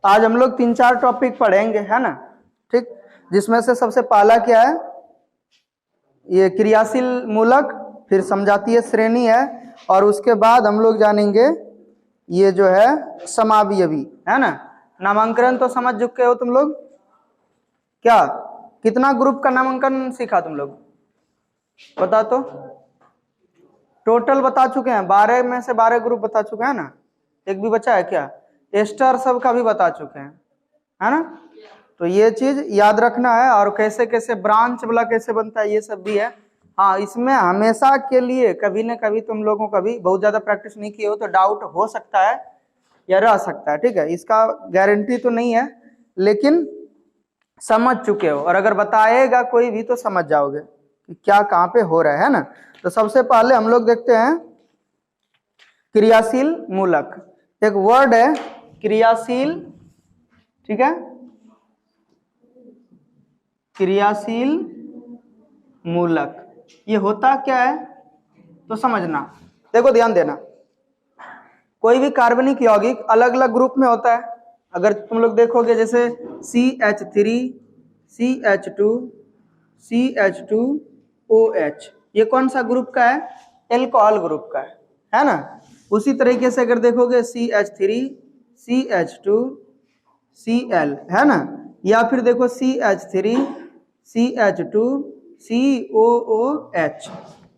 आज हम लोग 3-4 टॉपिक पढ़ेंगे, है ना, ठीक। जिसमें से सबसे पहला क्या है, ये क्रियाशील मूलक, फिर समजातीय श्रेणी है, और उसके बाद हम लोग जानेंगे ये जो है समावयवी, है ना। नामांकन तो समझ चुके हो तुम लोग, क्या कितना ग्रुप का नामांकन सीखा तुम लोग, बता तो। टोटल बता चुके हैं, 12 में से 12 ग्रुप बता चुके हैं ना, एक भी बचा है क्या, एस्टर सब का भी बता चुके हैं, है ना। तो ये चीज याद रखना है, और कैसे कैसे ब्रांच वाला कैसे बनता है ये सब भी है। हाँ, इसमें हमेशा के लिए कभी न कभी तुम लोगों का भी बहुत ज्यादा प्रैक्टिस नहीं किए हो तो डाउट हो सकता है या रह सकता है, ठीक है। इसका गारंटी तो नहीं है, लेकिन समझ चुके हो, और अगर बताएगा कोई भी तो समझ जाओगे कि क्या कहाँ पे हो रहा है ना। तो सबसे पहले हम लोग देखते हैं क्रियाशील मूलक। एक वर्ड है क्रियाशील, ठीक है, क्रियाशील मूलक। ये होता क्या है तो समझना, देखो ध्यान देना। कोई भी कार्बनिक यौगिक अलग अलग ग्रुप में होता है। अगर तुम लोग देखोगे जैसे CH3, CH2, CH2OH, ये कौन सा ग्रुप का है, एल्कोहल ग्रुप का है ना। उसी तरीके से अगर देखोगे CH3, CH2, Cl, है ना, या फिर देखो CH3, CH2, COOH,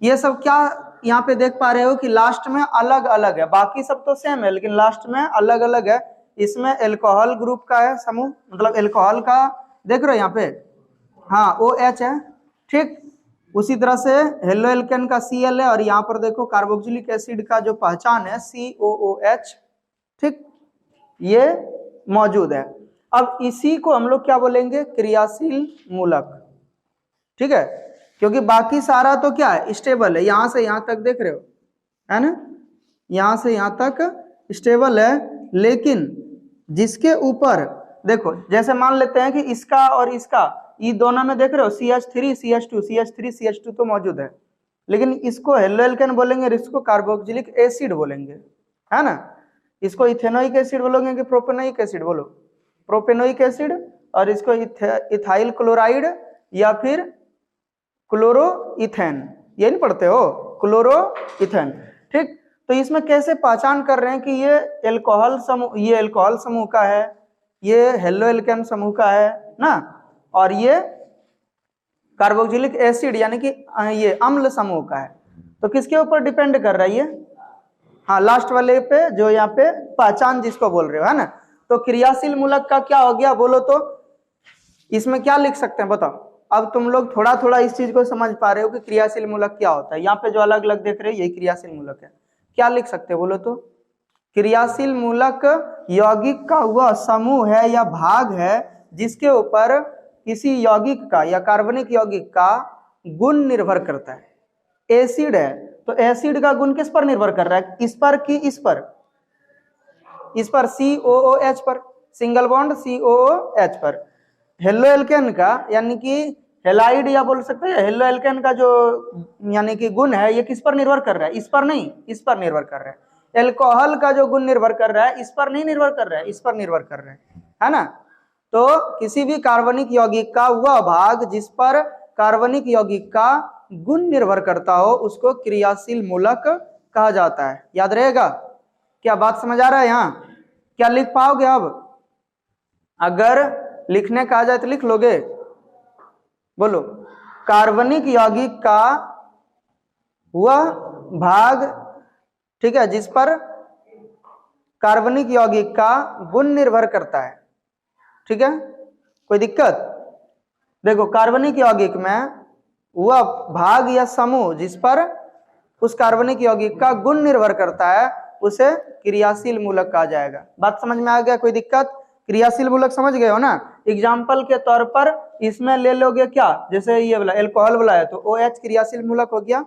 ये सब क्या यहाँ पे देख पा रहे हो कि लास्ट में अलग अलग है, बाकी सब तो सेम है लेकिन लास्ट में अलग अलग है। इसमें एल्कोहल ग्रुप का है समूह, मतलब एल्कोहल का देख रहे हो यहाँ पे, हाँ OH है, ठीक। उसी तरह से हेलो एल्केन का Cl है, और यहाँ पर देखो कार्बोक्सिलिक एसिड का जो पहचान है COOH, ठीक, ये मौजूद है। अब इसी को हम लोग क्या बोलेंगे, क्रियाशील मूलक, ठीक है, क्योंकि बाकी सारा तो क्या है, स्टेबल है, यहां से यहां तक देख रहे हो, है ना, यहां से यहां तक स्टेबल है। लेकिन जिसके ऊपर देखो, जैसे मान लेते हैं कि इसका और इसका, ये दोनों में देख रहे हो CH3, CH2, CH3, CH2 तो मौजूद है, लेकिन इसको हेलो एल्केन बोलेंगे और इसको कार्बोक्सिलिक एसिड बोलेंगे, है ना। इसको इथेनोइक एसिड बोलोगे कि प्रोपेनोइक एसिड, बोलो प्रोपेनोइक एसिड, और इसको इथाइल क्लोराइड या फिर क्लोरोइथेन, ये नहीं पढ़ते हो, क्लोरोइथेन, ठीक। तो इसमें कैसे पहचान कर रहे हैं कि ये एल्कोहल समूह, ये एल्कोहल समूह का है, ये हेलो एल्केन समूह का है ना, और ये कार्बोक्सिलिक एसिड यानी कि ये अम्ल समूह का है। तो किसके ऊपर डिपेंड कर रहा है ये, हाँ लास्ट वाले पे, जो यहाँ पे पहचान जिसको बोल रहे हो, है ना। तो क्रियाशील मूलक का क्या हो गया बोलो तो, इसमें क्या लिख सकते हैं बताओ। अब तुम लोग थोड़ा थोड़ा इस चीज को समझ पा रहे हो कि क्रियाशील मूलक क्या होता है। यहाँ पे जो अलग अलग देख रहे हो यही क्रियाशील मूलक है। क्या लिख सकते हो बोलो तो, क्रियाशील मूलक यौगिक का वह समूह है या भाग है जिसके ऊपर किसी यौगिक का या कार्बनिक यौगिक का गुण निर्भर करता है। एसिड है तो एसिड का गुण किस पर निर्भर कर रहा है, इस पर कि इस पर, इस पर COOH पर, सिंगल बॉन्ड COOH पर। हेलो एल्केन का यानी कि हेलाइड या बोल सकते हैं, हेलो एल्केन का जो यानी कि गुण है ये किस पर निर्भर कर रहा है, इस पर नहीं, इस पर निर्भर कर रहा है। एल्कोहल का जो गुण निर्भर कर रहा है इस पर नहीं निर्भर कर रहा है, इस पर निर्भर कर रहा है ना। तो किसी भी कार्बनिक यौगिक का वह भाग जिस पर कार्बनिक यौगिक का गुण निर्भर करता हो उसको क्रियाशील मूलक कहा जाता है। याद रहेगा, क्या बात समझ आ रहा है यहाँ, क्या लिख पाओगे अब, अगर लिखने कहा जाए तो लिख लोगे, बोलो। कार्बनिक यौगिक का वह भाग, ठीक है, जिस पर कार्बनिक यौगिक का गुण निर्भर करता है, ठीक है, कोई दिक्कत। देखो कार्बनिक यौगिक में वह भाग या समूह जिस पर उस कार्बनिक यौगिक का गुण निर्भर करता है उसे क्रियाशील मूलक कहा जाएगा। बात समझ में आ गया, कोई दिक्कत। क्रियाशील मूलक समझ गए हो ना। एग्जाम्पल के तौर पर इसमें ले लोगे क्या, जैसे ये वाला एल्कोहल वाला है तो OH क्रियाशील मूलक हो गया,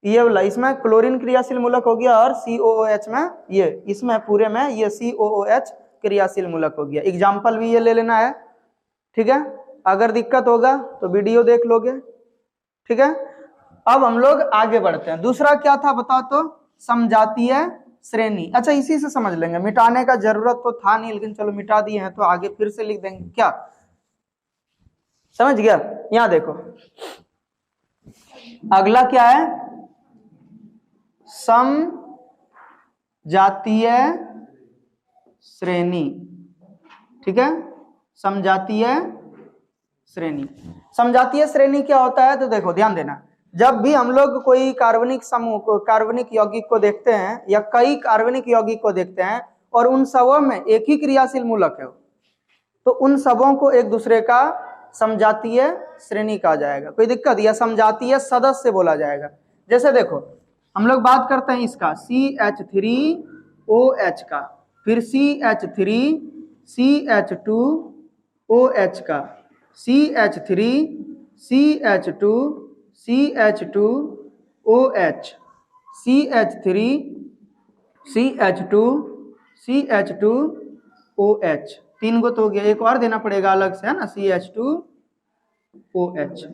ये वाला इसमें क्लोरीन क्रियाशील मूलक हो गया, और COOH में ये, इसमें पूरे में ये COOH क्रियाशील मूलक हो गया। एग्जाम्पल भी ये ले लेना है, ठीक है। अगर दिक्कत होगा तो वीडियो देख लोगे, ठीक है। अब हम लोग आगे बढ़ते हैं। दूसरा क्या था बताओ तो, समजातीय श्रेणी। अच्छा इसी से समझ लेंगे, मिटाने का जरूरत तो था नहीं, लेकिन चलो मिटा दिए हैं तो आगे फिर से लिख देंगे। क्या समझ गया? यहां देखो अगला क्या है, समजातीय श्रेणी। ठीक है, समजातीय श्रेणी। समजातीय श्रेणी क्या होता है? तो देखो ध्यान देना, जब भी हम लोग कोई कार्बनिक समूह को, कार्बनिक यौगिक को देखते हैं या कई कार्बनिक यौगिक को देखते हैं और उन सबों में एक ही क्रियाशील मूलक है, तो उन सबों को एक दूसरे का समजातीय श्रेणी कहा जाएगा। कोई दिक्कत? या समजातीय सदस्य बोला जाएगा। जैसे देखो हम लोग बात करते हैं इसका CH3OH का, फिर CH3CH2OH का, CH3CH2CH2OH, CH3CH2CH2OH, 3 गो तो हो गया, एक और देना पड़ेगा अलग से, है ना, CH2OH।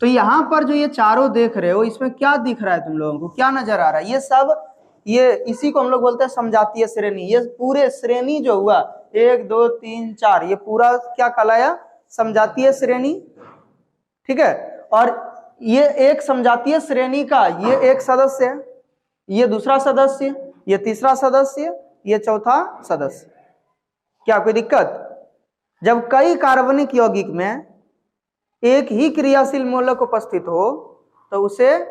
तो यहाँ पर जो ये चारों देख रहे हो, इसमें क्या दिख रहा है तुम लोगों को, क्या नजर आ रहा है? ये सब, ये इसी को हम लोग बोलते हैं समजातीय श्रेणी। ये पूरे श्रेणी जो हुआ 1 2 3 4, ये पूरा क्या कहलाया? समजातीय श्रेणी। ठीक है, और ये एक समजातीय श्रेणी का ये एक सदस्य है, ये दूसरा सदस्य, ये तीसरा सदस्य, ये चौथा सदस्य। क्या कोई दिक्कत? जब कई कार्बनिक यौगिक में एक ही क्रियाशील मूलक उपस्थित हो तो उसे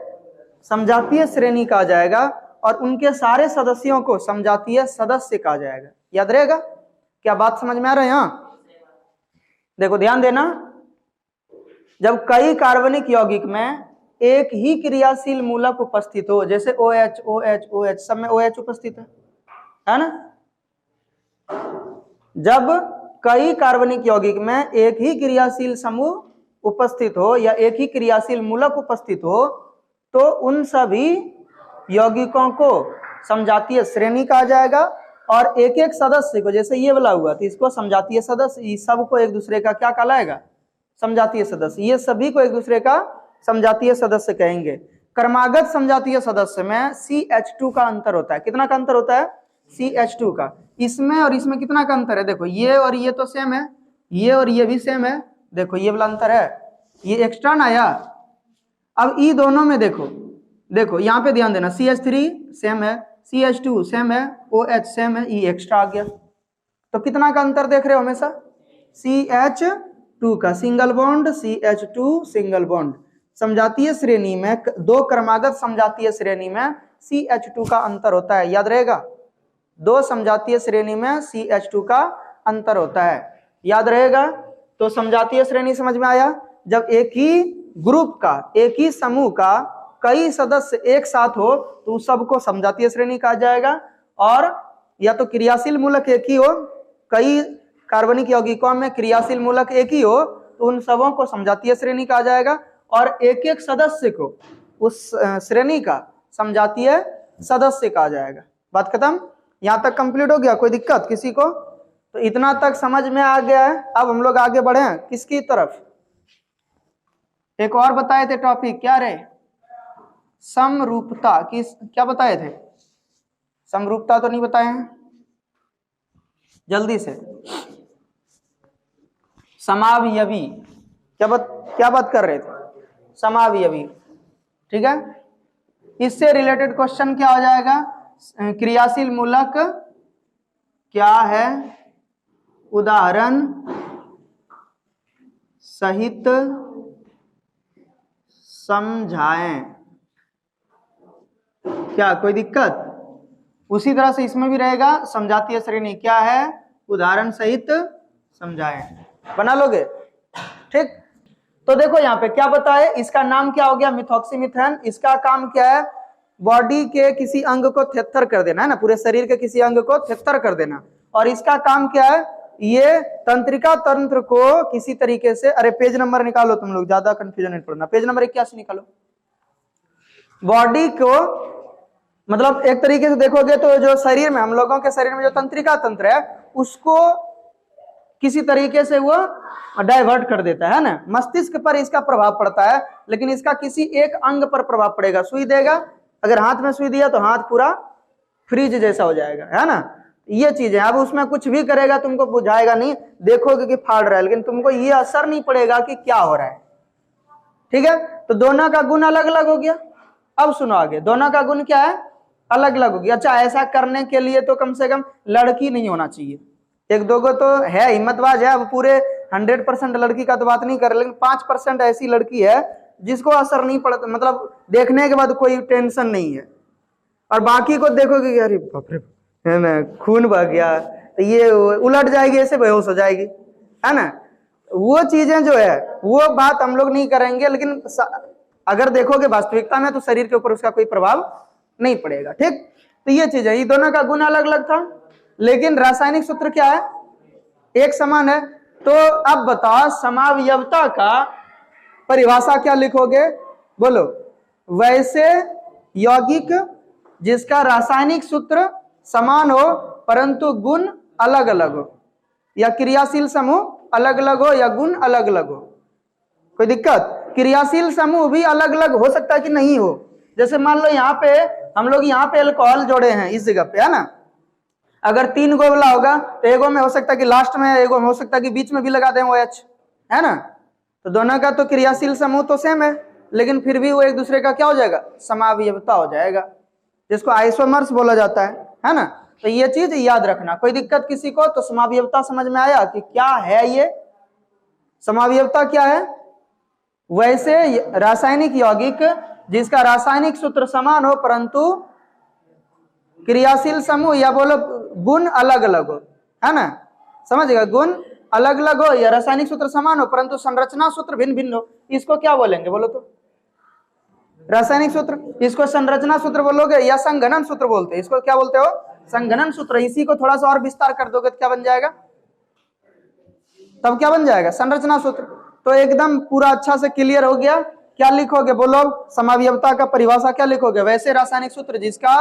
समजातीय श्रेणी कहा जाएगा और उनके सारे सदस्यों को समजातीय सदस्य कहा जाएगा। याद रहेगा? क्या बात समझ में आ रहा है? यहां देखो ध्यान देना, जब कई कार्बनिक यौगिक में एक ही क्रियाशील मूलक उपस्थित हो, जैसे OH OH OH, सब में OH उपस्थित है ना? जब कई कार्बनिक यौगिक में एक ही क्रियाशील समूह उपस्थित हो या एक ही क्रियाशील मूलक उपस्थित हो, तो उन सभी यौगिकों को समजातीय श्रेणी कहा जाएगा और एक एक सदस्य को, जैसे ये वाला हुआ तो इसको समजातीय सदस्य, इस सब को एक दूसरे का क्या कहलाएगा? समजातीय सदस्य। ये सभी को एक दूसरे का समजातीय सदस्य कहेंगे। क्रमागत समजातीय सदस्य में CH2 का अंतर होता है। कितना का अंतर होता है? CH2 का। इसमें और इसमें कितना का अंतर है? देखो ये और ये तो सेम है, ये और ये भी सेम है, देखो ये वाला अंतर है, ये एक्स्ट्रा ना आया। अब ई दोनों में देखो, देखो यहाँ पे ध्यान देना, CH3 सेम है, CH2 सेम है, OH सेम है, ई एक्स्ट्रा आ गया। तो कितना का अंतर देख रहे हो? हमेशा CH2 का single bond, CH2 single bond. समजातीय श्रेणी में, दो क्रमागत समजातीय श्रेणी में CH2 का अंतर होता है। याद रहेगा? दो समजातीय श्रेणी में CH2 का अंतर होता है, याद रहेगा? तो समजातीय श्रेणी समझ में आया? जब एक ही ग्रुप का, एक ही समूह का कई सदस्य एक साथ हो तो उस सबको समजातीय श्रेणी कहा जाएगा। और या तो क्रियाशील मूलक एक ही हो, कई कार्बनिक यौगिकों में क्रियाशील मूलक एक ही हो तो उन सबों को समजातीय श्रेणी कहा जाएगा और एक एक सदस्य को उस श्रेणी का समजातीय सदस्य कहा जाएगा। बात खत्म? यहां तक कंप्लीट हो गया? कोई दिक्कत किसी को? तो इतना तक समझ में आ गया है। अब हम लोग आगे बढ़े किसकी तरफ? एक और बताए थे टॉपिक, क्या रहे? समरूपता। किस, क्या बताए थे? समरूपता तो नहीं बताए हैं, जल्दी से। समावयवी, क्या बात कर रहे थे? समावयवी। ठीक है, इससे रिलेटेड क्वेश्चन क्या हो जाएगा? क्रियाशील मूलक क्या है, उदाहरण सहित समझाएं। क्या कोई दिक्कत? उसी तरह से इसमें भी रहेगा, समजातीय श्रेणी क्या है, उदाहरण सहित समझाएं। बना लोगे? ठीक। तो देखो यहाँ पे क्या बताए, इसका नाम क्या हो गया? मिथॉक्सीमिथेन। इसका काम क्या है? बॉडी के किसी अंग को 73 कर देना, है ना, पूरे शरीर के किसी अंग को 73 कर देना। और इसका काम क्या है? ये तंत्रिका तंत्र को किसी तरीके से, अरे पेज नंबर निकालो तुम लोग, ज्यादा कंफ्यूजन नहीं पड़ना, पेज नंबर 81 निकालो। बॉडी को मतलब एक तरीके से देखोगे तो जो शरीर में, हम लोगों के शरीर में जो तंत्रिका तंत्र है उसको किसी तरीके से वो डाइवर्ट कर देता है ना। मस्तिष्क पर इसका प्रभाव पड़ता है, लेकिन इसका किसी एक अंग पर प्रभाव पड़ेगा। सुई देगा, अगर हाथ में सुई दिया तो हाथ पूरा फ्रिज जैसा हो जाएगा, है ना। ये चीज है। अब उसमें कुछ भी करेगा तुमको बुझाएगा नहीं, देखोगे कि फाड़ रहा है, लेकिन तुमको ये असर नहीं पड़ेगा कि क्या हो रहा है। ठीक है, तो दोनों का गुण अलग अलग हो गया। अब सुनो आगे, दोनों का गुण क्या है, अलग अलग हो गया। अच्छा, ऐसा करने के लिए तो कम से कम लड़की नहीं होना चाहिए। एक दो गो तो है हिम्मतबाज है, अब पूरे 100% लड़की का तो बात नहीं कर रहे, लेकिन 5% ऐसी लड़की है जिसको असर नहीं पड़ता, मतलब देखने के बाद कोई टेंशन नहीं है, और बाकी को देखोगे अरे बाप रे, है ना, खून बह गया, तो ये उलट जाएगी, ऐसे बेहोश हो जाएगी, है ना। वो चीजें जो है वो बात हम लोग नहीं करेंगे, लेकिन अगर देखोगे वास्तविकता में तो शरीर के ऊपर उसका कोई प्रभाव नहीं पड़ेगा। ठीक, तो ये चीज है, ये दोनों का गुण अलग अलग था, लेकिन रासायनिक सूत्र क्या है, एक समान है। तो अब बताओ समावयवता का परिभाषा क्या लिखोगे, बोलो। वैसे यौगिक जिसका रासायनिक सूत्र समान हो परंतु गुण अलग अलग हो, या क्रियाशील समूह अलग अलग हो, या गुण अलग अलग हो। कोई दिक्कत? क्रियाशील समूह भी अलग अलग हो सकता है कि नहीं हो। जैसे मान लो यहाँ पे हम लोग यहाँ पे अल्कोहल जोड़े हैं इस जगह पे, है ना। अगर 3 गो वाला होगा तो एगो में हो सकता है कि लास्ट में, एगो में हो सकता है कि बीच में भी लगा दें OH, है ना। तो दोनों का तो क्रियाशील समूह तो सेम है, लेकिन फिर भी वो एक दूसरे का क्या हो जाएगा, समावयवता हो जाएगा, जिसको आइसोमर्स बोला जाता है ना। तो ये चीज याद रखना। कोई दिक्कत किसी को? तो समावयवता समझ में आया कि क्या है ये समावयवता क्या है। वैसे रासायनिक यौगिक जिसका रासायनिक सूत्र समान हो परंतु क्रियाशील समूह या बोलो गुण अलग अलग हो, है ना, समझेगा, गुण अलग अलग हो या रासायनिक सूत्र समान हो परंतु संरचना सूत्र भिन्न भिन्न हो, इसको क्या बोलेंगे बोलो तो? रासायनिक सूत्र। इसको संरचना सूत्र बोलोगे या संघनन सूत्र बोलते हैं, इसको क्या बोलते हो, संघनन सूत्र। इसी को थोड़ा सा और विस्तार कर दोगे तो क्या बन जाएगा, तब क्या बन जाएगा, संरचना सूत्र। तो एकदम पूरा अच्छा से क्लियर हो गया। क्या लिखोगे बोलो, समावयवता का परिभाषा क्या लिखोगे, वैसे रासायनिक सूत्र जिसका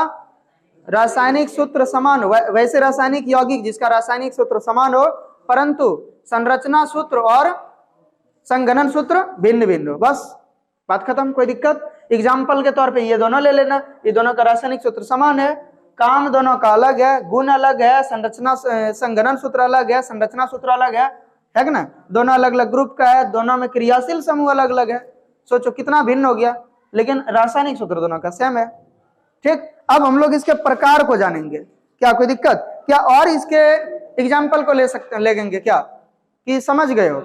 रासायनिक सूत्र समान हो, वैसे रासायनिक यौगिक जिसका रासायनिक सूत्र समान हो परंतु संरचना सूत्र और संघनन सूत्र भिन्न भिन्न हो, बस बात खत्म। कोई दिक्कत? एग्जाम्पल के तौर पे ये दोनों ले लेना, ये दोनों का रासायनिक सूत्र समान है, काम दोनों का अलग है, गुण अलग है, संरचना संघनन सूत्र अलग है, संरचना सूत्र अलग है कि ना, दोनों अलग अलग ग्रुप का है, दोनों में क्रियाशील समूह अलग अलग है। सोचो कितना भिन्न हो गया, लेकिन रासायनिक सूत्र दोनों का सेम है। ठीक, अब हम लोग इसके प्रकार को जानेंगे। क्या कोई दिक्कत? क्या और इसके एग्जाम्पल को ले सकते हैं, लेंगे क्या, कि समझ गए हो?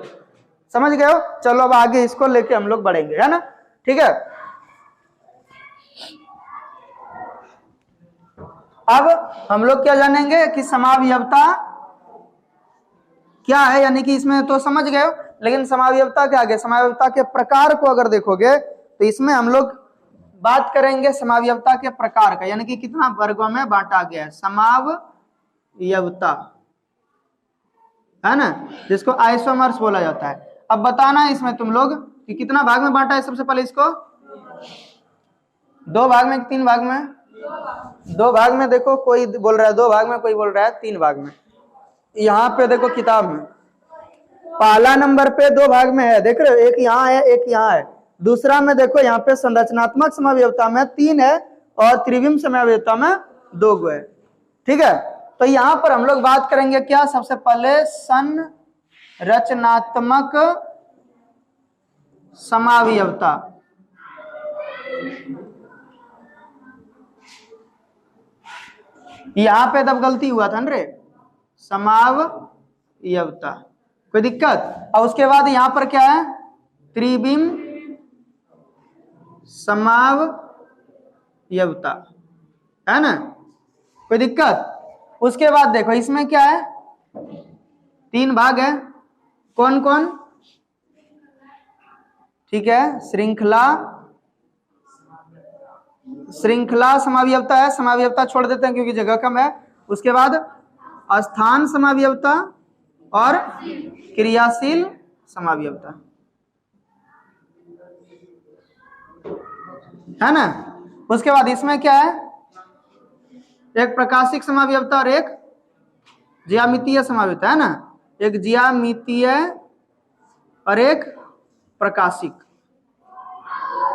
समझ गए हो? चलो अब आगे इसको लेके हम लोग बढ़ेंगे, है ना। ठीक है, अब हम लोग क्या जानेंगे कि समावयवता क्या है, यानी कि इसमें तो समझ गए हो, लेकिन समावयवता के आगे समावयवता के प्रकार को अगर देखोगे तो इसमें हम लोग बात करेंगे समावयवता के प्रकार का, यानी कि कितना वर्गों में बांटा गया है समावयवता, है ना, जिसको आइसोमर्स बोला जाता है। अब बताना है इसमें तुम लोग कि कितना भाग में बांटा है। सबसे पहले इसको 2 भाग में, 3 भाग में, 2 भाग में। देखो कोई बोल रहा है 2 भाग में, कोई बोल रहा है 3 भाग में। यहाँ पे देखो किताब में पहला नंबर पे 2 भाग में है, देख रहे हो, एक यहाँ है एक यहाँ है। दूसरा में देखो यहाँ पे संरचनात्मक समावयवता में 3 है और त्रिविम समावयवता में 2 गो है। ठीक है, तो यहाँ पर हम लोग बात करेंगे क्या, सबसे पहले संरचनात्मक समावयवता। यहाँ पे तब गलती हुआ था न रे, समावयवता, कोई दिक्कत? और उसके बाद यहाँ पर क्या है, त्रिविम समावयवता, है ना, कोई दिक्कत? उसके बाद देखो इसमें क्या है, 3 भाग है, कौन कौन? ठीक है, श्रृंखला समावयवता है, समावयवता छोड़ देते हैं क्योंकि जगह कम है। उसके बाद स्थान समावयवता और क्रियाशील समावयवता, है ना। उसके बाद इसमें क्या है, एक प्रकाशिक समावयवता और एक ज्यामितीय समावयवता, है ना, एक ज्यामितीय और एक प्रकाशिक,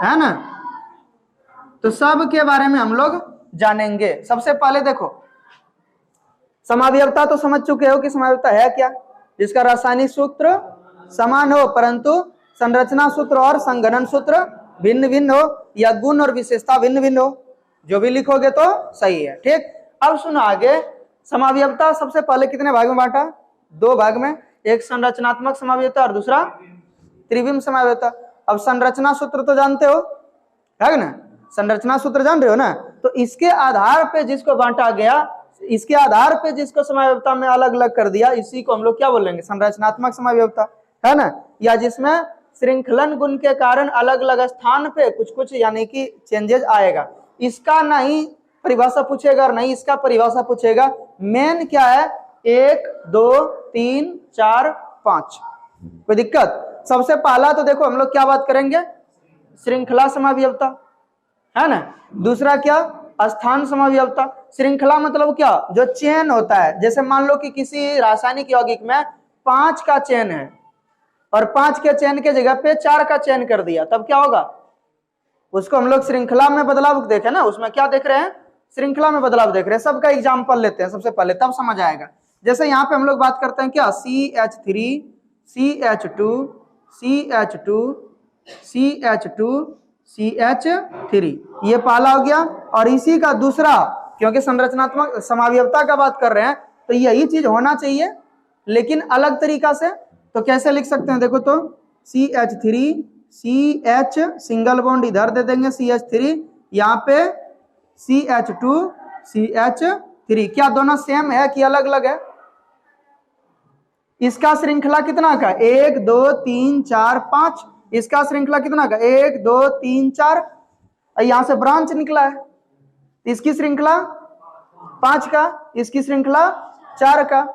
है ना। तो सब के बारे में हम लोग जानेंगे। सबसे पहले देखो, समावयवता तो समझ चुके हो कि समावयवता है क्या, जिसका रासायनिक सूत्र समान हो परंतु संरचना सूत्र और संगणन सूत्र भिन्न भिन्न हो या गुण और विशेषता भिन्न भिन्न हो। जो भी लिखोगे तो सही है। ठीक, अब सुनो आगे। समावयवता सबसे पहले कितने भाग में बांटा? 2 भाग में, एक संरचनात्मक समावयवता और दूसरा त्रिविम समावयवता। अब संरचना सूत्र तो जानते हो, है ना? संरचना सूत्र जान रहे हो ना? तो इसके आधार पे जिसको बांटा गया, इसके आधार पे जिसको समावयवता में अलग अलग कर दिया, इसी को हम लोग क्या बोलेंगे? संरचनात्मक समावयवता, है ना? या जिसमें श्रृंखलन गुण के कारण अलग अलग स्थान पे कुछ कुछ यानी कि चेंजेस आएगा। इसका नहीं परिभाषा पूछेगा और नहीं इसका परिभाषा पूछेगा। मेन क्या है? 1 2 3 4 5। कोई दिक्कत? सबसे पहला तो देखो हम लोग क्या बात करेंगे? श्रृंखला समावयवता, है ना? दूसरा क्या? स्थान समावयवता। श्रृंखला मतलब क्या? जो चेन होता है। जैसे मान लो कि किसी रासायनिक यौगिक में 5 का चेन है और 5 के चेन के जगह पे 4 का चेन कर दिया, तब क्या होगा? उसको हम लोग श्रृंखला में बदलाव देखे ना, उसमें क्या देख रहे हैं? श्रृंखला में बदलाव देख रहे हैं। सबका एग्जाम्पल लेते हैं सबसे पहले, तब समझ आएगा। जैसे यहाँ पे हम लोग बात करते हैं क्या? CH3 CH2 CH2 CH2 CH3, ये पहला हो गया। और इसी का दूसरा, क्योंकि संरचनात्मक समावयवता का बात कर रहे हैं तो यही चीज होना चाहिए लेकिन अलग तरीका से। तो कैसे लिख सकते हैं? देखो तो CH3 CH सिंगल बॉन्ड इधर दे देंगे CH3, यहाँ पे CH2 CH3। क्या दोनों सेम है कि अलग अलग है? इसका श्रृंखला कितना का? 1 2 3 4 5। इसका श्रृंखला कितना का? 1 2 3 4। यहां से ब्रांच निकला है। इसकी श्रृंखला 5 का, इसकी श्रृंखला 4 का।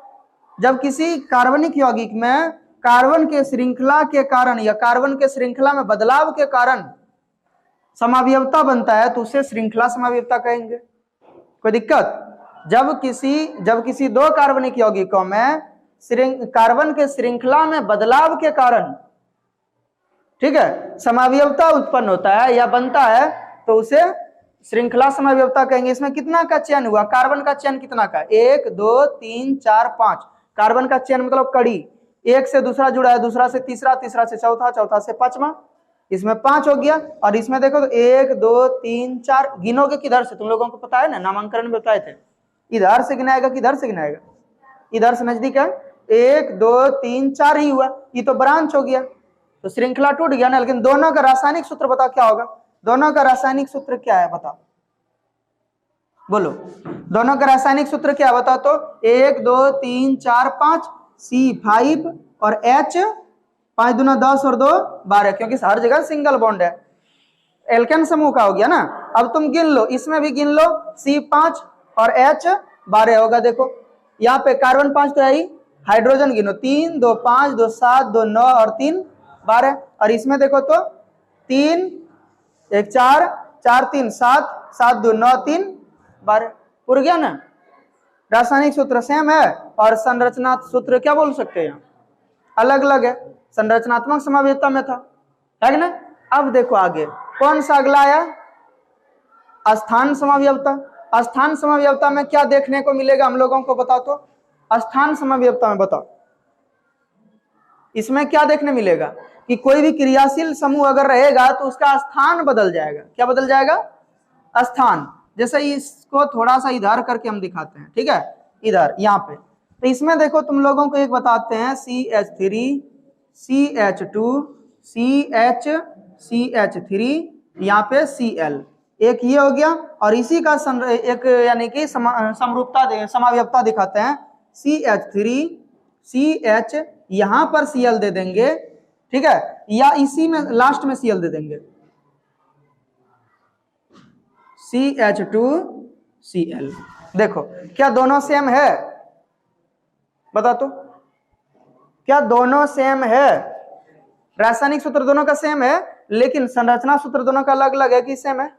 जब किसी कार्बनिक यौगिक में कार्बन के श्रृंखला के कारण या कार्बन के श्रृंखला में बदलाव के कारण समावयवता बनता है तो उसे श्रृंखला समावयवता कहेंगे। कोई दिक्कत? जब किसी 2 कार्बनिक यौगिकों में कार्बन के श्रृंखला में बदलाव के कारण, ठीक है, समावयवता उत्पन्न होता है या बनता है तो उसे श्रृंखला समावयवता कहेंगे। इसमें कितना का चयन हुआ? कार्बन का चयन कितना का? 1 2 3 4 5। कार्बन का चयन मतलब कड़ी, एक से दूसरा जुड़ा है, दूसरा से तीसरा, तीसरा से चौथा, चौथा से पांचवा। इसमें 5 हो गया। और इसमें देखो तो 1 2 3 4। गिनोगे किधर से? तुम लोगों को पता है ना, नामांकन में बताए थे, इधर से गिनाएगा किधर से गिनाएगा? इधर से नजदीक है। 1 2 3 4 ही हुआ, ये तो ब्रांच हो गया, तो श्रृंखला टूट गया ना। लेकिन दोनों का रासायनिक सूत्र बताओ क्या होगा? दोनों का रासायनिक सूत्र क्या है बताओ? बोलो, दोनों का रासायनिक सूत्र क्या बताओ तो? 1 2 3 4 5 C5 और H 5 दूना 10 और 2 12, क्योंकि हर जगह सिंगल बॉन्ड है। एल्केन समूह का हो गया ना। अब तुम गिन लो, इसमें भी गिन लो, C5 और H 12 होगा। देखो यहाँ पे कार्बन 5 तो है ही, हाइड्रोजन गिनो 3 2 5 2 7 2 9 और 3 12। और इसमें देखो तो 3 1 4 4 3 7 7 2 9 3 12, पूरा गया ना। रासायनिक सूत्र सेम है और संरचना सूत्र क्या बोल सकते हैं? अलग अलग है। संरचनात्मक समावयवता में था, है ना। अब देखो आगे कौन सा अगला आया? स्थान समावयवता। स्थान समावयवता में क्या देखने को मिलेगा हम लोगों को बताओ तो? स्थान समावयवता में बताओ, इसमें क्या देखने मिलेगा कि कोई भी क्रियाशील समूह अगर रहेगा तो उसका स्थान बदल जाएगा। क्या बदल जाएगा? स्थान। जैसे इसको थोड़ा सा इधर करके हम दिखाते हैं, ठीक है, इधर यहाँ पे। तो इसमें देखो तुम लोगों को एक बताते हैं, CH3 CH2 CH3, यहाँ पे Cl, एक ये हो गया। और इसी का एक यानी कि समरूपता समावयवता दिखाते हैं, CH3 CH, यहां पर Cl दे देंगे, ठीक है, या इसी में लास्ट में Cl दे देंगे, CH2 Cl। देखो क्या दोनों सेम है? बता तो, क्या दोनों सेम है? रासायनिक सूत्र दोनों का सेम है, लेकिन संरचना सूत्र दोनों का अलग अलग है कि सेम है?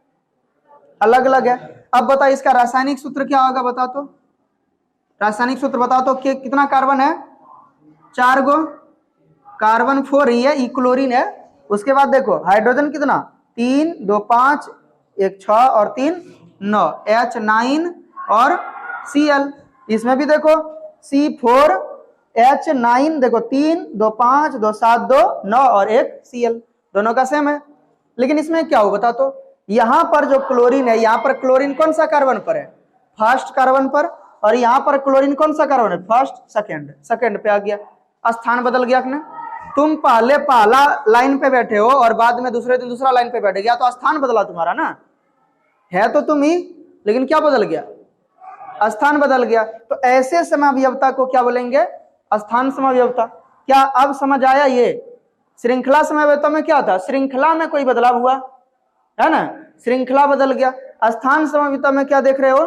अलग अलग है। अब बता इसका रासायनिक सूत्र क्या होगा? बता तो, रासायनिक सूत्र बता तो। कितना कार्बन है? 4 गो कार्बन, 4 ही है, क्लोरीन है। उसके बाद देखो हाइड्रोजन कितना? 3 2 5 1 6 और 3 9, H9 और Cl। इसमें भी देखो C4 H9, देखो 3 2 5 2 7 2 9 और एक Cl, दोनों का सेम है। लेकिन इसमें क्या हो बता तो, यहां पर जो क्लोरीन है, यहां पर क्लोरीन कौन सा कार्बन पर है, फर्स्ट कार्बन पर, और यहां पर क्लोरीन कौन सा कार्बन है, फर्स्ट सेकंड पे आ गया, स्थान बदल गया ना। तुम पहले पहला लाइन पे बैठे हो और बाद में दूसरे दिन दूसरा लाइन पे बैठ गया, तो स्थान बदला तुम्हारा ना, है तो तुम ही, लेकिन क्या बदल गया, स्थान बदल गया। तो ऐसे समावयवता को क्या बोलेंगे, स्थान समावयवता। क्या अब समझ आया? ये श्रृंखला समावयवता में क्या था, श्रृंखला में कोई बदलाव हुआ है ना, श्रृंखला बदल गया। स्थान समावयवता में क्या देख रहे हो,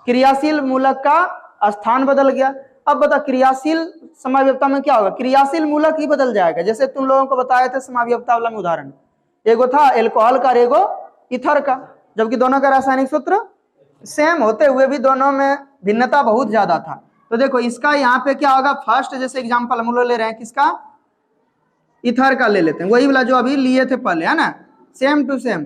क्रियाशील मूलक का स्थान बदल गया। अब बता क्रियाशील समावयवता में क्या होगा, क्रियाशील मूलक ही बदल जाएगा। जैसे तुम लोगों को बताए थे समावयवता वाला में उदाहरण, एगो था एल्कोहल का, एगो ईथर का, जबकि दोनों का रासायनिक सूत्र सेम होते हुए भी दोनों में भिन्नता बहुत ज्यादा था। तो देखो इसका यहाँ पे क्या होगा, फर्स्ट जैसे एग्जांपल हम लोग ले रहे हैं किसका, ईथर का ले लेते हैं, वही वाला जो अभी लिए थे पहले, है ना, सेम टू सेम।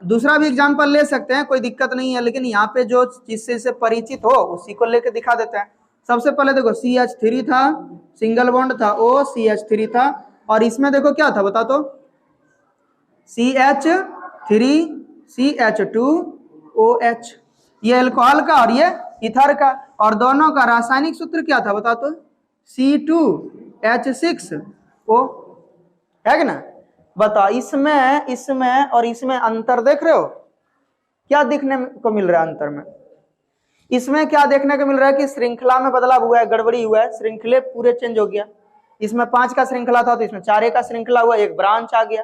दूसरा भी एग्जांपल ले सकते हैं, कोई दिक्कत नहीं है, लेकिन यहाँ पे जो जिससे से परिचित हो उसी को लेके दिखा देते हैं। सबसे पहले देखो CH3 था, सिंगल बॉन्ड था, O CH3 था, और इसमें देखो क्या था बता तो, CH3 CH2OH, ये अल्कोहल का और ये ईथर का, और दोनों का रासायनिक सूत्र क्या था बता तो, C2H6O, है कि ना। बता इसमें और इसमें अंतर देख रहे हो, क्या देखने को मिल रहा है अंतर में, इसमें क्या देखने को मिल रहा है कि श्रृंखला में बदलाव हुआ है, गड़बड़ी हुआ है, श्रृंखले पूरे चेंज हो गया। इसमें 5 का श्रृंखला था तो इसमें 4 का श्रृंखला हुआ, एक ब्रांच आ गया,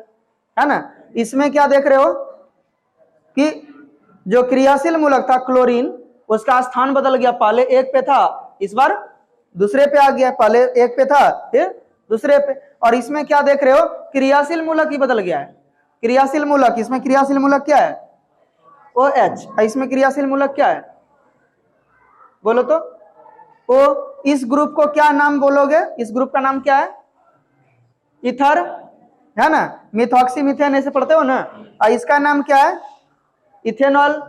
है ना। इसमें क्या देख रहे हो कि जो क्रियाशील मूलक था क्लोरीन, उसका स्थान बदल गया, पहले एक पे था इस बार दूसरे पे आ गया, पहले एक पे था फिर दूसरे पे। और इसमें क्या देख रहे हो, क्रियाशील मूलक ही बदल गया है, क्रियाशील मूलक, इसमें क्रियाशील मूलक क्या है, OH, इसमें क्रियाशील मूलक क्या है बोलो तो, O। इस ग्रुप को क्या नाम बोलोगे, इस ग्रुप का नाम क्या है, ईथर, है ना, मिथॉक्सी मीथेन ऐसे पढ़ते हो ना। और इसका नाम क्या है, इथेनॉल,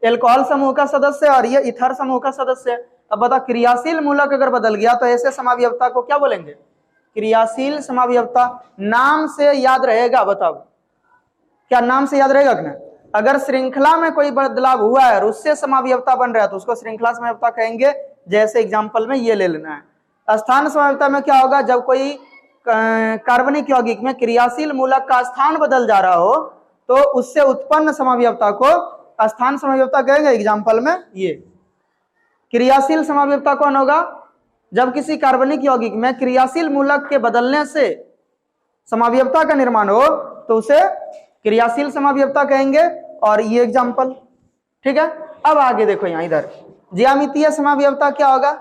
एल्कोहल समूह का सदस्य, और ये ईथर समूह का सदस्य। अब बता क्रियाशील मूलक अगर बदल गया तो ऐसे समावयवता को क्या बोलेंगे, क्रियाशील समावयवता। नाम से याद रहेगा, बताओ क्या नाम से याद रहेगा ना। अगर श्रृंखला में कोई बदलाव हुआ है और उससे समावयवता बन रहा है तो उसको श्रृंखला समावयवता कहेंगे। जैसे एग्जांपल में ये ले लेना है। स्थान समावयवता में क्या होगा, जब कोई कार्बनिक यौगिक में क्रियाशील मूलक का स्थान बदल जा रहा हो तो उससे उत्पन्न समावयवता को स्थान समावयवता कहेंगे। एग्जांपल में ये क्रियाशील समावयवता कौन होगा, जब किसी कार्बनिक यौगिक में क्रियाशील मूलक के बदलने से समावयवता का निर्माण हो तो उसे क्रियाशील समावयवता कहेंगे। और ये एग्जांपल, ठीक है। अब आगे देखो यहां इधर ज्यामितीय समावयवता क्या होगा।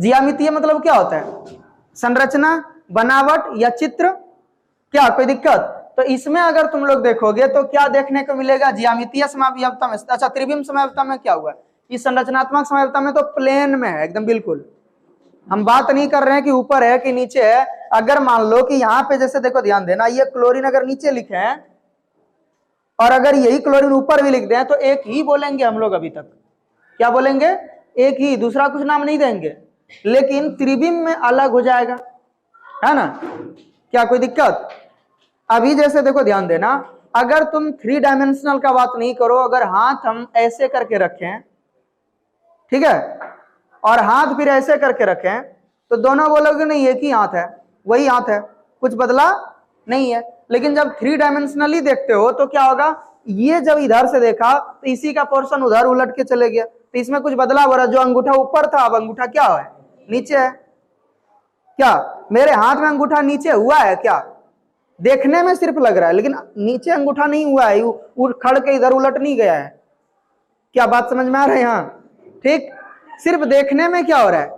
ज्यामितीय मतलब क्या होता है, संरचना, बनावट या चित्र, क्या कोई दिक्कत। तो इसमें अगर तुम लोग देखोगे तो क्या देखने को मिलेगा ज्यामितीय समावयवता में। अच्छा, त्रिविम समावयवता में क्या हुआ, इस संरचनात्मक समावयवता में तो प्लेन में है एकदम बिल्कुल। हम बात नहीं कर रहे हैं कि ऊपर है कि नीचे है। अगर मान लो कि यहाँ पे जैसे देखो ध्यान देना, ये क्लोरीन अगर नीचे लिखे हैं और अगर यही क्लोरीन ऊपर भी लिख दें तो एक ही बोलेंगे हम लोग। अभी तक क्या बोलेंगे, एक ही, दूसरा कुछ नाम नहीं देंगे। लेकिन त्रिविम में अलग हो जाएगा, है ना, क्या कोई दिक्कत। अभी जैसे देखो ध्यान देना, अगर तुम 3 डायमेंशनल का बात नहीं करो, अगर हाथ हम ऐसे करके रखें, ठीक है, और हाथ फिर ऐसे करके रखें तो दोनों बोलोगे नहीं एक ही हाथ है, वही हाथ है, कुछ बदला नहीं है। लेकिन जब 3 डायमेंशनली देखते हो तो क्या होगा, ये जब इधर से देखा तो इसी का पोर्शन उधर उलट के चले गया, तो इसमें कुछ बदलाव हो रहा है। जो अंगूठा ऊपर था अब अंगूठा क्या है, नीचे है। क्या मेरे हाथ में अंगूठा नीचे हुआ है क्या, देखने में सिर्फ लग रहा है लेकिन नीचे अंगूठा नहीं हुआ है, खड़ के इधर उलट नहीं गया है। क्या बात समझ में आ रहा है यहाँ, ठीक। सिर्फ देखने में क्या हो रहा है,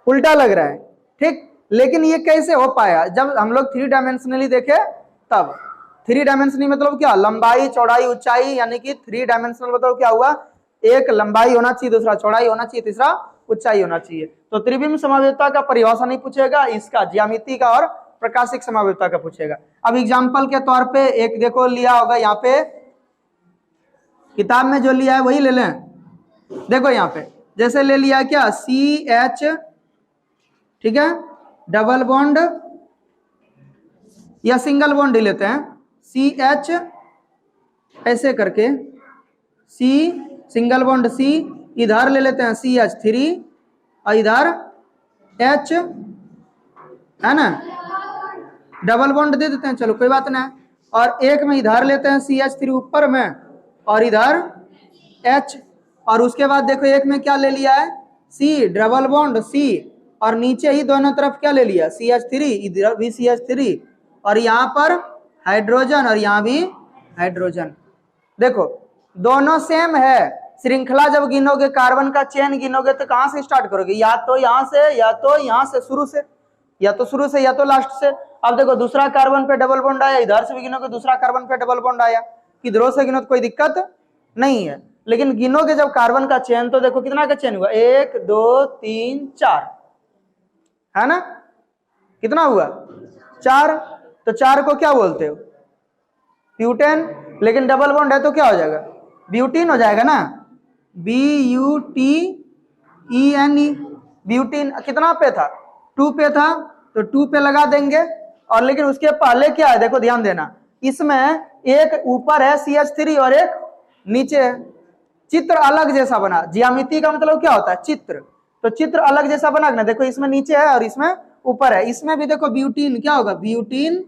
उल्टा लग रहा है, ठीक। लेकिन ये कैसे हो पाया, जब हम लोग 3 डायमेंशनली देखे तब। 3 डायमेंशनली मतलब क्या, लंबाई, चौड़ाई, ऊंचाई, यानी कि 3 डायमेंशनल मतलब क्या हुआ, एक लंबाई होना चाहिए, दूसरा चौड़ाई होना चाहिए, तीसरा ऊंचाई होना चाहिए। तो त्रिविम समावयवता का परिभाषा नहीं पूछेगा, इसका ज्यामिति का और प्रकाशिक समावयवता का पूछेगा। अब एग्जाम्पल के तौर पे एक देखो लिया होगा यहाँ पे किताब में जो लिया है वही ले लें। देखो यहाँ पे जैसे ले लिया है क्या, CH, ठीक है, डबल बॉन्ड या सिंगल बॉन्ड ही लेते हैं, CH ऐसे करके, C सिंगल बॉन्ड C, इधर ले लेते हैं CH3 और इधर H, है ना, डबल बॉन्ड दे देते हैं, चलो कोई बात नहीं। और एक में इधर लेते हैं CH3 ऊपर में और इधर H, और उसके बाद देखो एक में क्या ले लिया है, C डबल बॉन्ड C, और नीचे ही दोनों तरफ क्या ले लिया, CH3, इधर भी CH3, और यहाँ पर हाइड्रोजन और यहाँ भी हाइड्रोजन। देखो दोनों सेम है। श्रृंखला जब गिनोगे, कार्बन का चेन गिनोगे तो कहां से स्टार्ट करोगे, या तो यहां से, या तो यहां से शुरू से, या तो शुरू से या तो लास्ट से। अब देखो दूसरा कार्बन पे डबल बॉन्ड आया, इधर से भी गिनोगे दूसरा कार्बन पे डबल बॉन्ड आया, किधरों से गिनो तो कोई दिक्कत नहीं है। लेकिन गिनोगे जब कार्बन का चेन तो देखो कितना का चेन हुआ, 1 2 3 4, है ना, कितना हुआ 4। तो 4 को क्या बोलते हो, ब्यूटेन। लेकिन डबल बॉन्ड है तो क्या हो जाएगा, ब्यूटीन हो जाएगा ना, BUTENE, ब्यूटीन। कितना पे था, 2 पे था, तो 2 पे लगा देंगे। और लेकिन उसके पहले क्या है, देखो ध्यान देना, इसमें एक ऊपर है CH3 और एक नीचे है, चित्र अलग जैसा बना। ज्यामिति का मतलब क्या होता है, चित्र। तो चित्र अलग जैसा बना ना, देखो इसमें नीचे है और इसमें ऊपर है। इसमें भी देखो ब्यूटीन क्या होगा, ब्यूटीन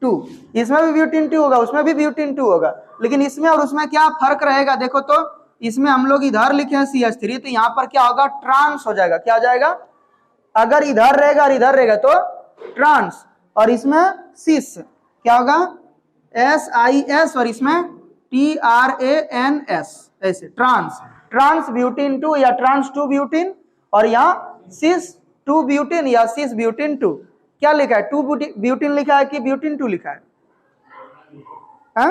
2, इसमें भी ब्यूटीन 2 होगा, उसमें भी ब्यूटीन 2 होगा। लेकिन इसमें और उसमें क्या फर्क रहेगा, देखो तो इसमें हम लोग इधर लिखे हैं CH3, तो यहाँ पर क्या होगा, ट्रांस हो जाएगा। क्या हो जाएगा, अगर इधर रहेगा और इधर रहेगा तो ट्रांस, और इसमें सिस क्या होगा, SIS, और इसमें TRANS, ऐसे ट्रांस, ट्रांस ब्यूटीन 2 या ट्रांस 2 ब्यूटीन, और यहाँ सिस 2 ब्यूटीन या सिस ब्यूटीन 2। क्या लिखा है, 2 ब्यूटीन लिखा है कि ब्यूटीन 2 लिखा है, हा?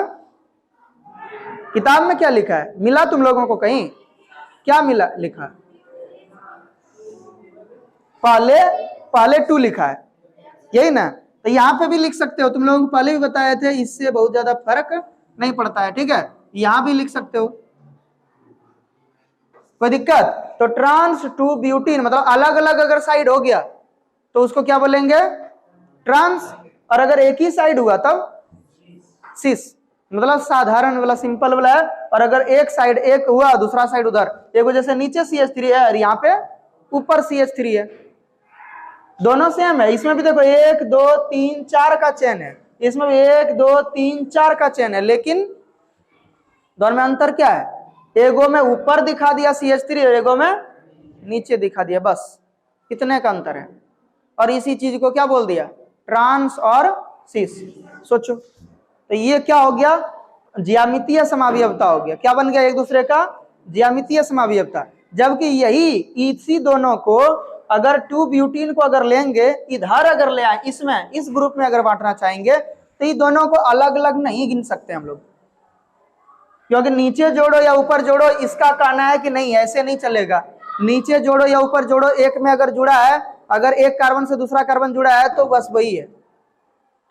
किताब में क्या लिखा है, मिला तुम लोगों को कहीं, क्या मिला, लिखा है पहले 2 लिखा है, यही ना। तो यहाँ पे भी लिख सकते हो, तुम लोगों को पहले भी बताए थे, इससे बहुत ज्यादा फर्क नहीं पड़ता है, ठीक है। यहाँ भी लिख सकते हो, कोई दिक्कत। तो ट्रांस 2 ब्यूटीन मतलब अलग अलग अगर साइड हो गया तो उसको क्या बोलेंगे, ट्रांस। और अगर एक ही साइड हुआ तब सिस, मतलब साधारण वाला, सिंपल वाला है। और अगर एक साइड एक हुआ, दूसरा साइड उधर, एक वजह से नीचे CH3 है और यहाँ पे ऊपर CH3 है, दोनों सेम है। इसमें भी देखो 1 2 3 4 का चेन है, इसमें भी 1 2 3 4 का चेन है, लेकिन दोनों में अंतर क्या है, एगो में ऊपर दिखा दिया CH3 और एगो में नीचे दिखा दिया, बस कितने का अंतर है। और इसी चीज को क्या बोल दिया, ट्रांस और सिस। सोचो, तो ये क्या हो गया, ज्यामितीय समावयवता हो गया। क्या बन गया, एक दूसरे का ज्यामितीय समावयवता। जबकि यही इसी दोनों को अगर 2 ब्यूटीन को अगर लेंगे, इधर अगर ले आए, इसमें इस ग्रुप में अगर बांटना चाहेंगे तो ये दोनों को अलग अलग नहीं गिन सकते हम लोग, क्योंकि नीचे जोड़ो या ऊपर जोड़ो, इसका कहना है कि नहीं ऐसे नहीं चलेगा। नीचे जोड़ो या ऊपर जोड़ो, एक में अगर जुड़ा है, अगर एक कार्बन से दूसरा कार्बन जुड़ा है तो बस वही है,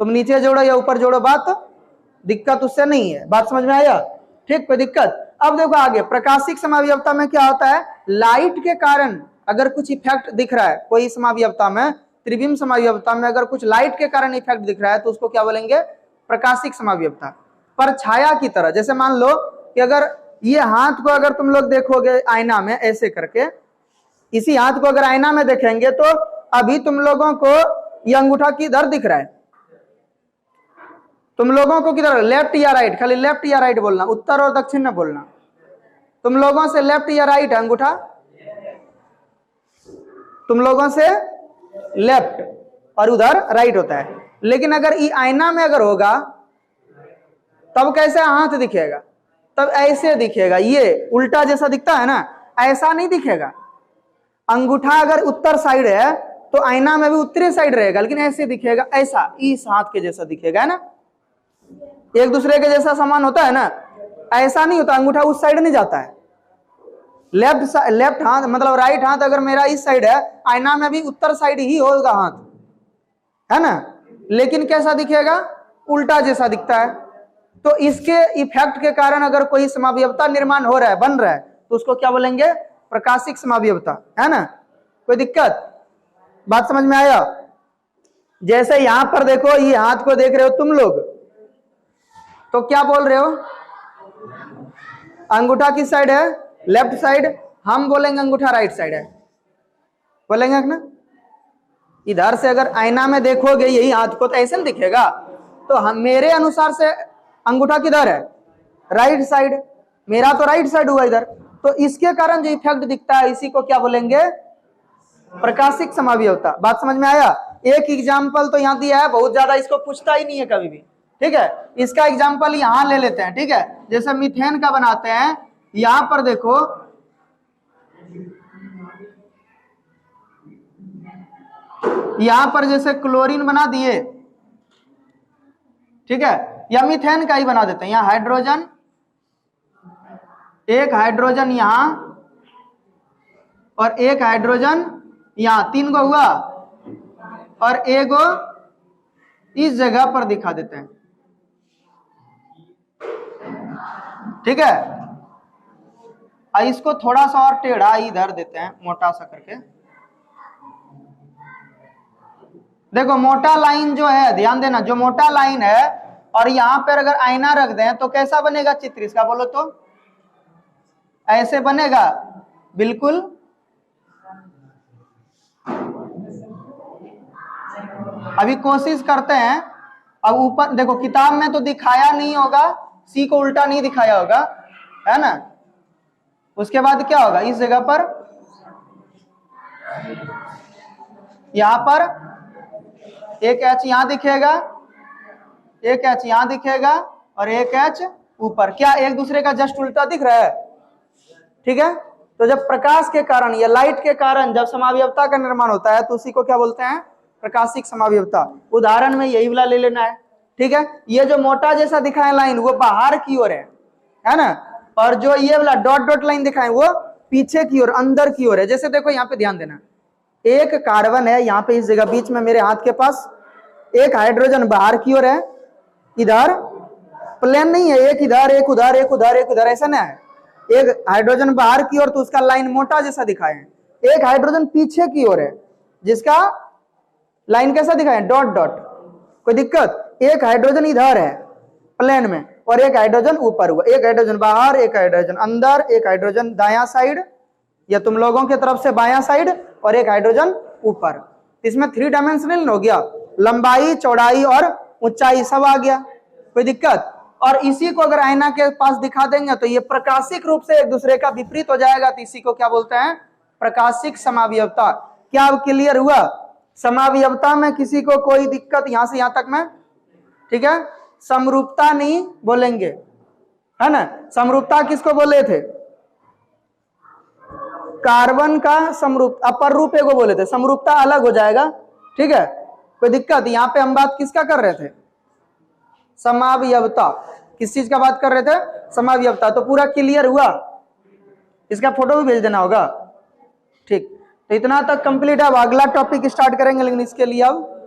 तुम नीचे जोड़ो या ऊपर जोड़ो, बात दिक्कत उससे नहीं है। बात समझ में आया, ठीक, कोई दिक्कत। अब देखो आगे, प्रकाशिक समावयवता में क्या होता है, लाइट के कारण अगर कुछ इफेक्ट दिख रहा है कोई समावयवता में, त्रिविम समावयवता में अगर कुछ लाइट के कारण इफेक्ट दिख रहा है तो उसको क्या बोलेंगे, प्रकाशिक समावयवता। पर छाया की तरह, जैसे मान लो कि अगर ये हाथ को अगर तुम लोग देखोगे आईना में ऐसे करके, इसी हाथ को अगर आईना में देखेंगे तो अभी तुम लोगों को ये अंगूठा किधर दिख रहा है, तुम लोगों को किधर, लेफ्ट या राइट, खाली लेफ्ट या राइट बोलना, उत्तर और दक्षिण न बोलना। तुम लोगों से लेफ्ट या राइट है अंगूठा, तुम लोगों से लेफ्ट और उधर राइट होता है। लेकिन अगर ये आईना में अगर होगा तब कैसे हाथ दिखेगा, तब ऐसे दिखेगा, ये उल्टा जैसा दिखता है ना, ऐसा नहीं दिखेगा। अंगूठा अगर उत्तर साइड है तो आईना में भी उत्तरी साइड रहेगा, लेकिन ऐसे दिखेगा, ऐसा इस हाथ के जैसा दिखेगा, है ना, एक दूसरे के जैसा समान होता है ना, ऐसा नहीं होता। अंगूठा उस साइड नहीं जाता है, लेफ्ट हाथ मतलब राइट हाथ अगर मेरा इस साइड है, आईना में भी उत्तर साइड ही होगा हाथ, है ना, लेकिन कैसा दिखेगा, उल्टा जैसा दिखता है। तो इसके इफेक्ट के कारण अगर कोई समावयवता निर्माण हो रहा है, बन रहा है, तो उसको क्या बोलेंगे? प्रकाशिक समावयवता, है ना? कोई दिक्कत? बात समझ में आया? जैसे यहां पर देखो, ये हाथ को देख रहे हो तुम लोग, तो क्या बोल रहे हो? अंगूठा किस साइड है? Left side. हम बोलेंगे अंगूठा राइट साइड है, बोलेंगे ना? इधर से अगर आईना में देखोगे यही हाथ को, तो ऐसे नहीं दिखेगा। तो हम, मेरे अनुसार से अंगूठा किधर है? Right side. मेरा तो राइट साइड हुआ इधर, तो इसके कारण जो इफेक्ट दिखता है, इसी को क्या बोलेंगे? प्रकाशिक समावयवता। बात समझ में आया? एक एग्जाम्पल तो यहां दिया है, बहुत ज्यादा इसको पूछता ही नहीं है कभी भी, ठीक है? इसका एग्जाम्पल यहां ले लेते हैं, ठीक है? जैसे मीथेन का बनाते हैं, यहां पर देखो, यहां पर जैसे क्लोरीन बना दिए, ठीक है? या मीथेन का ही बना देते हैं। यहां हाइड्रोजन, एक हाइड्रोजन यहां और एक हाइड्रोजन यहां, 3 गो हुआ, और एक गो इस जगह पर दिखा देते हैं, ठीक है? इसको थोड़ा सा और टेढ़ा इधर देते हैं, मोटा सा करके। देखो मोटा लाइन जो है, ध्यान देना, जो मोटा लाइन है, और यहां पर अगर आईना रख दें तो कैसा बनेगा चित्र इसका? बोलो तो। ऐसे बनेगा, बिल्कुल। अभी कोशिश करते हैं। अब ऊपर देखो, किताब में तो दिखाया नहीं होगा, सी को उल्टा नहीं दिखाया होगा, है ना? उसके बाद क्या होगा? इस जगह पर, यहां पर एक एच यहां दिखेगा, एक एच यहां दिखेगा, और एक एच ऊपर। क्या एक दूसरे का जस्ट उल्टा दिख रहा है? ठीक है? तो जब प्रकाश के कारण या लाइट के कारण जब समावयवता का निर्माण होता है, तो उसी को क्या बोलते हैं? प्रकाशिक समावयवता। उदाहरण में यही वाला ले लेना है, ठीक है? ये जो मोटा जैसा दिखाए लाइन, वो बाहर की ओर है ना? और जो ये वाला डॉट डॉट लाइन दिखाए, वो पीछे की ओर, अंदर की ओर है। जैसे देखो यहाँ पे ध्यान देना, एक कार्बन है यहाँ पे, इस जगह बीच में मेरे हाथ के पास, एक हाइड्रोजन बाहर की ओर है, इधर प्लेन नहीं है, एक इधर, एक उधर, एक उधर, एक उधर, ऐसा ना है। एक हाइड्रोजन बाहर की ओर, तो उसका लाइन मोटा जैसा दिखाए हैं। एक हाइड्रोजन पीछे की ओर है, जिसका लाइन कैसा दिखाए? Dot dot. कोई दिक्कत? एक हाइड्रोजन इधर है प्लेन में, और एक हाइड्रोजन ऊपर हुआ, एक हाइड्रोजन बाहर, एक हाइड्रोजन अंदर, एक हाइड्रोजन दायां साइड या तुम लोगों की तरफ से बायां साइड, और एक हाइड्रोजन ऊपर। इसमें 3 डायमेंशनल हो गया, लंबाई, चौड़ाई और ऊंचाई सब आ गया। कोई दिक्कत? और इसी को अगर आईना के पास दिखा देंगे तो ये प्रकाशिक रूप से एक दूसरे का विपरीत हो जाएगा, तो इसी को क्या बोलते हैं? प्रकाशिक समावयवता। क्या अब क्लियर हुआ? समावयवता में किसी को कोई दिक्कत यहां से यहां तक में? ठीक है? समरूपता नहीं बोलेंगे, है ना? समरूपता किसको बोले थे? कार्बन का समरूप, अपर रूप एगो बोले थे, समरूपता अलग हो जाएगा, ठीक है? कोई दिक्कत? यहाँ पे हम बात किसका कर रहे थे? समावयवता। किस चीज का बात कर रहे थे? समावयवता। तो पूरा क्लियर हुआ? इसका फोटो भी भेज देना होगा, ठीक? तो इतना तक कंप्लीट है। अब अगला टॉपिक स्टार्ट करेंगे, लेकिन इसके लिए अब